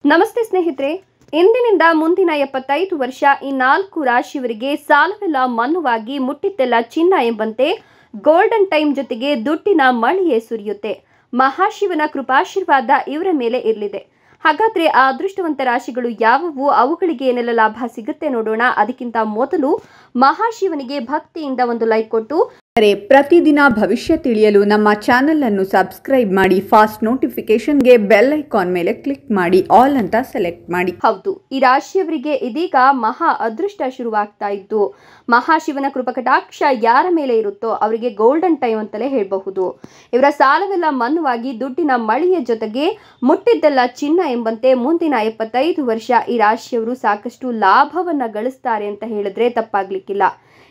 ನಮಸ್ತೆ ಸ್ನೇಹಿತರೆ, ಇಂದಿನಿಂದ ಮುಂದಿನ 75 ವರ್ಷ ಈ 4 ರಾಶಿಯವರಿಗೆ ಸಾಲವೆಲ್ಲ ಮನ್ನುವಾಗಿ ಮುಟ್ಟಿದ್ದೆಲ್ಲ ಚಿನ್ನ ಎಂಬಂತೆ ಗೋಲ್ಡನ್ ಟೈಮ್ ಜೊತೆಗೆ ದುಡ್ಡಿನ ಮಳೆಯೇ ಸುರಿಯುತ್ತೆ. ಮಹಾಶಿವನ ಕೃಪಾಶೀರ್ವಾದ ಇವರ ಮೇಲೆ ಇರಲಿದೆ. ಹಾಗಾದ್ರೆ ಆ ಅದೃಷ್ಟವಂತ ರಾಶಿಗಳು ಯಾವುವು, ಅವುಗಳಿಗೆ ಏನೆಲ್ಲ ಲಾಭ ಸಿಗುತ್ತೆ ನೋಡೋಣ. ಅದಕ್ಕಿಂತ ಮೊದಲು ಮಹಾಶಿವನಿಗೆ ಭಕ್ತಿಯಿಂದ ಒಂದು ಲೈಕ್ ಕೊಟ್ಟು ಪ್ರತಿದಿನ ಭವಿಷ್ಯ ತಿಳಿಯಲು ನಮ್ಮ ಚಾನೆಲ್ ಅನ್ನು ಸಬ್ಸ್ಕ್ರೈಬ್ ಮಾಡಿ. ಫಾಸ್ಟ್ ನೋಟಿಫಿಕೇಶನ್ಗೆ ಬೆಲ್ ಐಕಾನ್ ಮೇಲೆ ಕ್ಲಿಕ್ ಮಾಡಿ, ಆಲ್ ಅಂತ ಸೆಲೆಕ್ಟ್ ಮಾಡಿ. ಹೌದು, ಈ ರಾಶಿಯವರಿಗೆ ಇದೀಗ ಮಹಾ ಅದೃಷ್ಟ ಶುರುವಾಗ್ತಾ ಇದ್ದು, ಮಹಾಶಿವನ ಕೃಪಕಟಾಕ್ಷ ಯಾರ ಮೇಲೆ ಇರುತ್ತೋ ಅವರಿಗೆ ಗೋಲ್ಡನ್ ಟೈಮ್ ಅಂತಲೇ ಹೇಳಬಹುದು. ಇವರ ಸಾಲವೆಲ್ಲ ಮನ್ನುವಾಗಿ ದುಡ್ಡಿನ ಮಳೆಯ ಜೊತೆಗೆ ಮುಟ್ಟಿದ್ದೆಲ್ಲ ಚಿನ್ನ ಎಂಬಂತೆ ಮುಂದಿನ 75 ವರ್ಷ ಈ ರಾಶಿಯವರು ಸಾಕಷ್ಟು ಲಾಭವನ್ನ ಗಳಿಸ್ತಾರೆ ಅಂತ ಹೇಳಿದ್ರೆ ತಪ್ಪಾಗ್ಲಿಕ್ಕಿಲ್ಲ.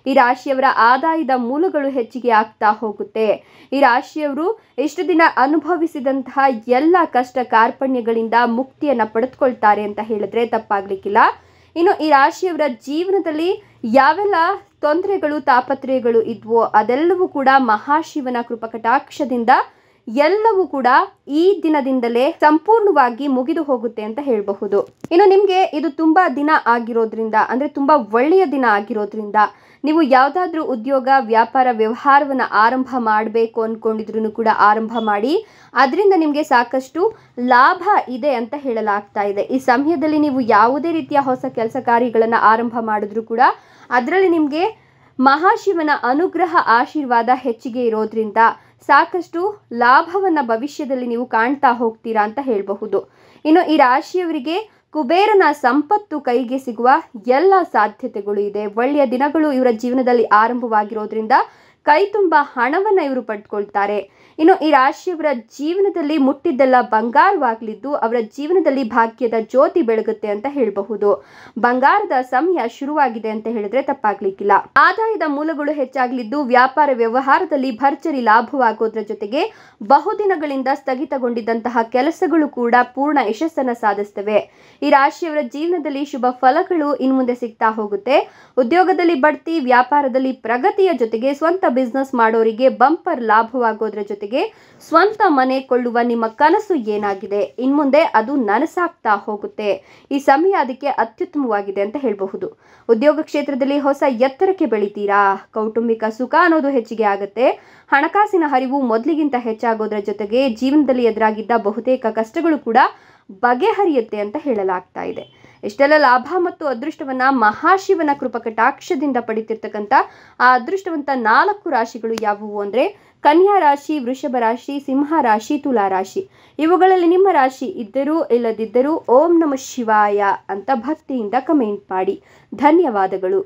ಈ ರಾಶಿಯವರ ಆದಾಯದ ಮೂಲಗಳು ಹೆಚ್ಚಿಗೆ ಆಗ್ತಾ ಹೋಗುತ್ತೆ. ಈ ರಾಶಿಯವರು ಇಷ್ಟು ದಿನ ಅನುಭವಿಸಿದಂತಹ ಎಲ್ಲ ಕಷ್ಟ ಕಾರ್ಪಣ್ಯಗಳಿಂದ ಮುಕ್ತಿಯನ್ನ ಪಡೆದುಕೊಳ್ತಾರೆ ಅಂತ ಹೇಳಿದ್ರೆ ತಪ್ಪಾಗ್ಲಿಕ್ಕಿಲ್ಲ. ಇನ್ನು ಈ ರಾಶಿಯವರ ಜೀವನದಲ್ಲಿ ಯಾವೆಲ್ಲ ತೊಂದರೆಗಳು ತಾಪತ್ರಯಗಳು ಇದ್ವೋ ಅದೆಲ್ಲವೂ ಕೂಡ ಮಹಾಶಿವನ ಕೃಪಕಟಾಕ್ಷದಿಂದ ಎಲ್ಲವೂ ಕೂಡ ಈ ದಿನದಿಂದಲೇ ಸಂಪೂರ್ಣವಾಗಿ ಮುಗಿದು ಹೋಗುತ್ತೆ ಅಂತ ಹೇಳಬಹುದು. ಇನ್ನು ನಿಮಗೆ ಇದು ತುಂಬಾ ದಿನ ಆಗಿರೋದ್ರಿಂದ, ಅಂದ್ರೆ ತುಂಬಾ ಒಳ್ಳೆಯ ದಿನ ಆಗಿರೋದ್ರಿಂದ, ನೀವು ಯಾವುದಾದ್ರೂ ಉದ್ಯೋಗ ವ್ಯಾಪಾರ ವ್ಯವಹಾರವನ್ನು ಆರಂಭ ಮಾಡಬೇಕು ಅಂದ್ಕೊಂಡಿದ್ರು ಕೂಡ ಆರಂಭ ಮಾಡಿ. ಅದರಿಂದ ನಿಮಗೆ ಸಾಕಷ್ಟು ಲಾಭ ಇದೆ ಅಂತ ಹೇಳಲಾಗ್ತಾ ಇದೆ. ಈ ಸಮಯದಲ್ಲಿ ನೀವು ಯಾವುದೇ ರೀತಿಯ ಹೊಸ ಕೆಲಸ ಕಾರ್ಯಗಳನ್ನು ಆರಂಭ ಮಾಡಿದ್ರು ಕೂಡ ಅದರಲ್ಲಿ ನಿಮಗೆ ಮಹಾಶಿವನ ಅನುಗ್ರಹ ಆಶೀರ್ವಾದ ಹೆಚ್ಚಿಗೆ ಇರೋದ್ರಿಂದ ಸಾಕಷ್ಟು ಲಾಭವನ್ನ ಭವಿಷ್ಯದಲ್ಲಿ ನೀವು ಕಾಣ್ತಾ ಹೋಗ್ತೀರಾ ಅಂತ ಹೇಳಬಹುದು. ಇನ್ನು ಈ ರಾಶಿಯವರಿಗೆ ಕುಬೇರನ ಸಂಪತ್ತು ಕೈಗೆ ಸಿಗುವ ಎಲ್ಲ ಸಾಧ್ಯತೆಗಳು ಇದೆ. ಒಳ್ಳೆಯ ದಿನಗಳು ಇವರ ಜೀವನದಲ್ಲಿ ಆರಂಭವಾಗಿರೋದ್ರಿಂದ ಕೈ ತುಂಬ ಹಣವನ್ನು ಇವರು ಪಡ್ಕೊಳ್ತಾರೆ. ಇನ್ನು ಈ ರಾಶಿಯವರ ಜೀವನದಲ್ಲಿ ಮುಟ್ಟಿದ್ದೆಲ್ಲ ಬಂಗಾರವಾಗಲಿದ್ದು ಅವರ ಜೀವನದಲ್ಲಿ ಭಾಗ್ಯದ ಜ್ಯೋತಿ ಬೆಳಗುತ್ತೆ ಅಂತ ಹೇಳಬಹುದು. ಬಂಗಾರದ ಸಮಯ ಶುರುವಾಗಿದೆ ಅಂತ ಹೇಳಿದ್ರೆ ತಪ್ಪಾಗ್ಲಿಕ್ಕಿಲ್ಲ. ಆದಾಯದ ಮೂಲಗಳು ಹೆಚ್ಚಾಗಲಿದ್ದು ವ್ಯಾಪಾರ ವ್ಯವಹಾರದಲ್ಲಿ ಭರ್ಜರಿ ಲಾಭವಾಗೋದ್ರ ಜೊತೆಗೆ ಬಹುದಿನಗಳಿಂದ ಸ್ಥಗಿತಗೊಂಡಿದ್ದಂತಹ ಕೆಲಸಗಳು ಕೂಡ ಪೂರ್ಣ ಯಶಸ್ಸನ್ನ ಸಾಧಿಸ್ತವೆ. ಈ ರಾಶಿಯವರ ಜೀವನದಲ್ಲಿ ಶುಭ ಫಲಗಳು ಇನ್ನು ಮುಂದೆ ಸಿಗ್ತಾ ಹೋಗುತ್ತೆ. ಉದ್ಯೋಗದಲ್ಲಿ ಬಡ್ತಿ, ವ್ಯಾಪಾರದಲ್ಲಿ ಪ್ರಗತಿಯ ಜೊತೆಗೆ ಸ್ವಂತ ಬಿಸ್ನೆಸ್ ಮಾಡೋರಿಗೆ ಬಂಪರ್ ಲಾಭವಾಗೋದ್ರ ಜೊತೆಗೆ ಸ್ವಂತ ಮನೆ ಕೊಳ್ಳುವ ನಿಮ್ಮ ಕನಸು ಏನಾಗಿದೆ ಇನ್ಮುಂದೆ ಅದು ನನಸಾಗ್ತಾ ಹೋಗುತ್ತೆ. ಈ ಸಮಯ ಅದಕ್ಕೆ ಅತ್ಯುತ್ತಮವಾಗಿದೆ ಅಂತ ಹೇಳಬಹುದು. ಉದ್ಯೋಗ ಕ್ಷೇತ್ರದಲ್ಲಿ ಹೊಸ ಎತ್ತರಕ್ಕೆ ಬೆಳಿತೀರಾ. ಕೌಟುಂಬಿಕ ಸುಖ ಅನ್ನೋದು ಹೆಚ್ಚಿಗೆ ಆಗುತ್ತೆ. ಹಣಕಾಸಿನ ಹರಿವು ಮೊದಲಿಗಿಂತ ಹೆಚ್ಚಾಗೋದ್ರ ಜೊತೆಗೆ ಜೀವನದಲ್ಲಿ ಎದುರಾಗಿದ್ದ ಬಹುತೇಕ ಕಷ್ಟಗಳು ಕೂಡ ಬಗೆಹರಿಯುತ್ತೆ ಅಂತ ಹೇಳಲಾಗ್ತಾ ಇದೆ. ಇಷ್ಟೆಲ್ಲ ಲಾಭ ಮತ್ತು ಅದೃಷ್ಟವನ್ನ ಮಹಾಶಿವನ ಕೃಪಕಟಾಕ್ಷದಿಂದ ಪಡಿತಿರ್ತಕ್ಕಂಥ ಆ ಅದೃಷ್ಟವಂತ 4 ರಾಶಿಗಳು ಯಾವುವು ಅಂದ್ರೆ ಕನ್ಯಾ ರಾಶಿ, ವೃಷಭ ರಾಶಿ, ಸಿಂಹ ರಾಶಿ, ತುಲಾ ರಾಶಿ. ಇವುಗಳಲ್ಲಿ ನಿಮ್ಮ ರಾಶಿ ಇದ್ದರೂ ಇಲ್ಲದಿದ್ದರೂ ಓಂ ನಮಃ ಶಿವಾಯ ಅಂತ ಭಕ್ತಿಯಿಂದ ಕಮೆಂಟ್ ಮಾಡಿ. ಧನ್ಯವಾದಗಳು.